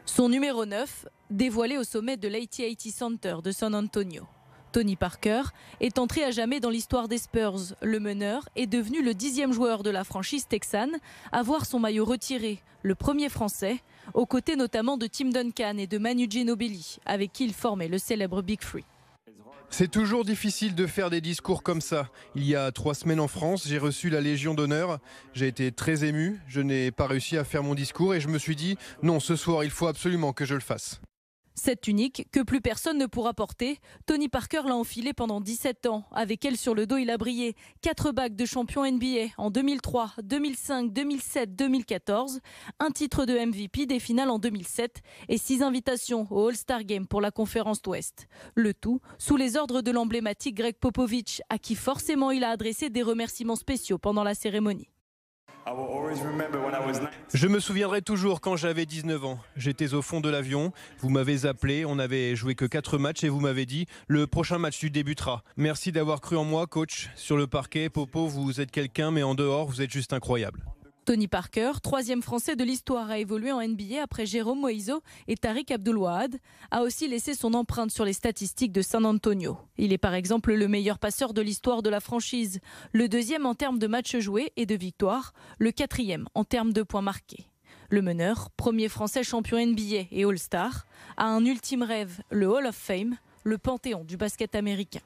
Son numéro 9, dévoilé au sommet de l'AT&T Center de San Antonio. Tony Parker est entré à jamais dans l'histoire des Spurs. Le meneur est devenu le 10e joueur de la franchise texane à voir son maillot retiré, le premier français, aux côtés notamment de Tim Duncan et de Manu Ginobili, avec qui il formait le célèbre Big Three. C'est toujours difficile de faire des discours comme ça. Il y a 3 semaines en France, j'ai reçu la Légion d'honneur. J'ai été très ému, je n'ai pas réussi à faire mon discours et je me suis dit non, ce soir il faut absolument que je le fasse. Cette tunique, que plus personne ne pourra porter, Tony Parker l'a enfilée pendant 17 ans. Avec elle sur le dos, il a brillé. 4 bagues de champion NBA en 2003, 2005, 2007, 2014. Un titre de MVP, des finales en 2007 et 6 invitations au All-Star Game pour la conférence Ouest. Le tout sous les ordres de l'emblématique Greg Popovich, à qui forcément il a adressé des remerciements spéciaux pendant la cérémonie. Je me souviendrai toujours quand j'avais 19 ans. J'étais au fond de l'avion, vous m'avez appelé, on n'avait joué que 4 matchs et vous m'avez dit « Le prochain match tu débuteras ». Merci d'avoir cru en moi, coach. Sur le parquet, Popo, vous êtes quelqu'un, mais en dehors, vous êtes juste incroyable. Tony Parker, 3e français de l'histoire à évoluer en NBA après Jérôme Moïso et Tariq Abdul-Wahad, a aussi laissé son empreinte sur les statistiques de San Antonio. Il est par exemple le meilleur passeur de l'histoire de la franchise, le 2e en termes de matchs joués et de victoires, le 4e en termes de points marqués. Le meneur, premier français champion NBA et All-Star, a un ultime rêve, le Hall of Fame, le panthéon du basket américain.